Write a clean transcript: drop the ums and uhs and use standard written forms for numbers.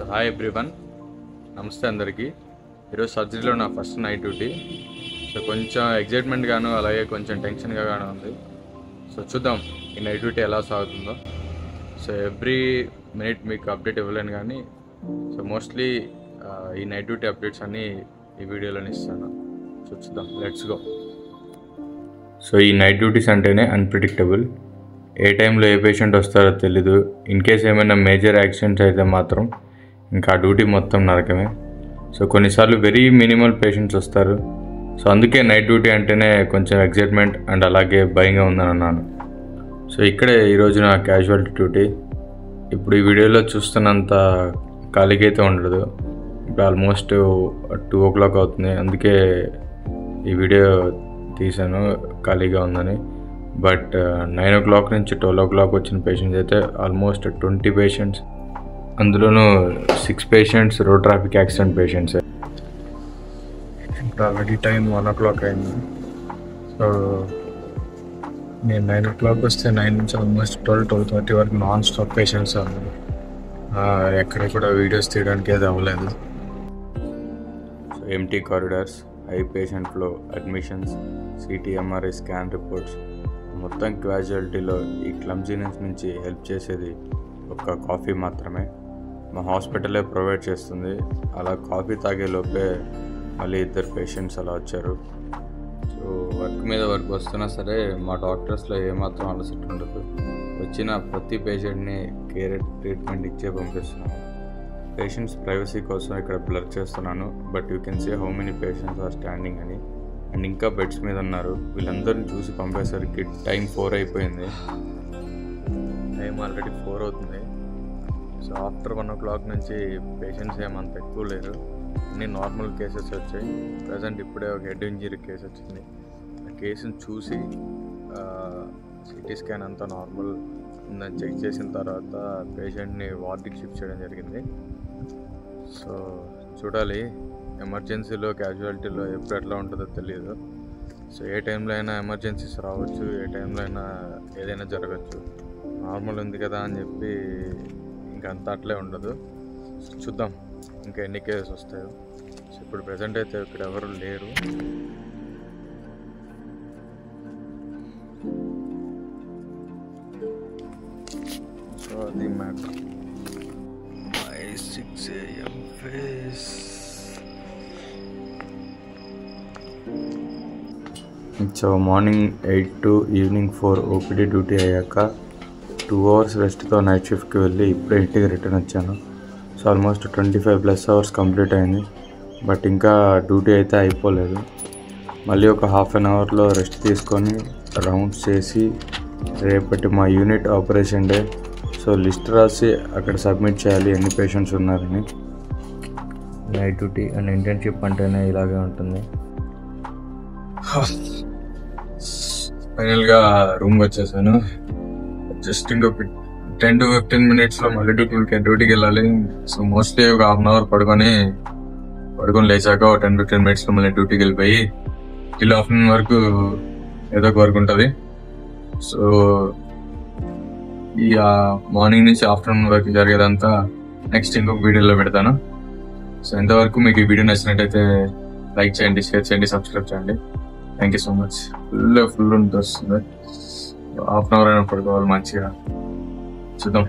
So hi everyone, నమస్తే అందరికీ. ఈరోజు సర్జరీలో నా ఫస్ట్ నైట్ డ్యూటీ. సో కొంచెం ఎగ్జైట్మెంట్గాను అలాగే కొంచెం టెన్షన్గాను ఉంది. సో చూద్దాం ఈ నైట్ డ్యూటీ ఎలా సాగుతుందో. సో ఎవ్రీ మినిట్ మీకు అప్డేట్ ఇవ్వలేను, కానీ సో మోస్ట్లీ ఈ నైట్ డ్యూటీ అప్డేట్స్ అన్నీ ఈ వీడియోలోనే ఇస్తాను. సో చూద్దాం, లెట్స్ గో. సో ఈ నైట్ డ్యూటీస్ అంటేనే అన్ప్రిడిక్టబుల్. ఏ టైంలో ఏ పేషెంట్ వస్తారో తెలీదు. ఇన్ కేస్ ఏమైనా మేజర్ యాక్సిడెంట్స్ అయితే మాత్రం ఇంకా డ్యూటీ మొత్తం నరకమే. సో కొన్నిసార్లు వెరీ మినిమల్ పేషెంట్స్ వస్తారు. సో అందుకే నైట్ డ్యూటీ అంటేనే కొంచెం ఎగ్జైట్మెంట్ అండ్ అలాగే భయంగా ఉందని అన్నాను. సో ఇక్కడే ఈరోజు నా క్యాజువాలిటీ డ్యూటీ. ఇప్పుడు ఈ వీడియోలో చూస్తున్నంత ఖాళీగా అయితే ఉండదు. ఇప్పుడు ఆల్మోస్ట్ 2 o'clock అవుతుంది, అందుకే ఈ వీడియో తీసాను ఖాళీగా ఉందని. బట్ 9 o'clock నుంచి 12 o'clock వచ్చిన పేషెంట్స్ అయితే ఆల్మోస్ట్ 20 పేషెంట్స్, అందులోనూ 6 patients road traffic accident patients. ఇప్పుడు ఆల్రెడీ టైం 1 o'clock అయింది. సో నేను 9 o'clock వస్తే 9 నుంచి ఆల్మోస్ట్ 12-12:30 వరకు నాన్ స్టాప్ పేషెంట్స్ అన్నారు. ఎక్కడ కూడా వీడియోస్ తీయడానికి అది అవ్వలేదు. So empty corridors, high patient flow, admissions, city MRI scan reports, మొత్తం క్యాజువాలిటీలో ఈ క్లమ్జీనెస్ నుంచి హెల్ప్ చేసేది ఒక కాఫీ మాత్రమే. మా హాస్పిటలే ప్రొవైడ్ చేస్తుంది. అలా కాఫీ తాగే లోపే మళ్ళీ 2 పేషెంట్స్ అలా వచ్చారు. సో వర్క్ మీద వర్క్ వస్తున్నా సరే మా డాక్టర్స్లో ఏమాత్రం అలసట ఉండదు. వచ్చిన ప్రతి పేషెంట్ని కేర్ ట్రీట్మెంట్ ఇచ్చే పంపిస్తున్నాను. పేషెంట్స్ ప్రైవసీ కోసం ఇక్కడ బ్లర్ చేస్తున్నాను, but you can see how many patients are standing అని. అండ్ ఇంకా బెడ్స్ మీద ఉన్నారు. వీళ్ళందరినీ చూసి పంపేసరికి టైం 4 అయిపోయింది. టైం ఆల్రెడీ 4 అవుతుంది. సో ఆఫ్టర్ 1 o'clock నుంచి పేషెంట్స్ ఏమంత ఎక్కువ లేరు, అన్ని నార్మల్ కేసెస్ వచ్చాయి. ప్రజెంట్ ఇప్పుడే ఒక హెడ్ ఇంజరీ కేసు వచ్చింది. ఆ కేసుని చూసి సిటీ స్కాన్ అంతా నార్మల్ ఉందని చెక్ చేసిన తర్వాత పేషెంట్ని వార్డుకి షిఫ్ట్ చేయడం జరిగింది. సో చూడాలి, ఎమర్జెన్సీలో క్యాజువాలిటీలో ఎప్పుడు ఎట్లా ఉంటుందో తెలియదు. సో ఏ టైంలో అయినా ఎమర్జెన్సీస్ రావచ్చు, ఏ టైంలో అయినా ఏదైనా జరగచ్చు. నార్మల్ ఉంది కదా అని చెప్పి ఇంకంతా అట్లే ఉండదు. చూద్దాం ఇంకా ఎన్ని కేసెస్ వస్తాయో. సో ఇప్పుడు ప్రజెంట్ అయితే ఇక్కడ ఎవరు లేరు. సో అది matter. 6 AM face. So morning 8 to evening 4 OPD duty అయ్యాక 2 hours రెస్ట్తో నైట్ షిఫ్ట్కి వెళ్ళి ఇప్పుడే ఇంటికి రిటర్న్ వచ్చాను. సో ఆల్మోస్ట్ 25+ hours కంప్లీట్ అయింది. బట్ ఇంకా డ్యూటీ అయితే అయిపోలేదు. మళ్ళీ ఒక ½ an hourలో రెస్ట్ తీసుకొని రౌండ్స్ చేసి రేపటి మా unit operation day. So list రాసి అక్కడ సబ్మిట్ చేయాలి ఎన్ని పేషెంట్స్ ఉన్నారని. నైట్ డ్యూటీ అండ్ ఇంటర్న్షిప్ అంటేనే ఇలాగే ఉంటుంది. ఫైనల్గా రూమ్కి వచ్చేసాను. జస్ట్ ఇంకొక 10 to 15 minutesలో మళ్ళీ డ్యూటీకి వెళ్ళాలి. సో మోస్ట్లీ ఒక ½ an hour పడుకొని లేచాక 10-15 minutesలో మళ్ళీ డ్యూటీకి వెళ్ళిపోయి ఇలా ఆఫ్టర్నూన్ వరకు ఏదో ఒక వర్క్ ఉంటుంది. సో ఈ మార్నింగ్ నుంచి ఆఫ్టర్నూన్ వరకు జరిగేదంతా నెక్స్ట్ ఇంకొక వీడియోలో పెడతాను. సో ఎంతవరకు మీకు ఈ వీడియో నచ్చినట్టయితే లైక్ చేయండి, షేర్ చేయండి, సబ్స్క్రైబ్ చేయండి. Thank you so much. Full ఉంటుంది. ½ an hour అయినా పడుకోవాలి మంచిగా. చూద్దాం.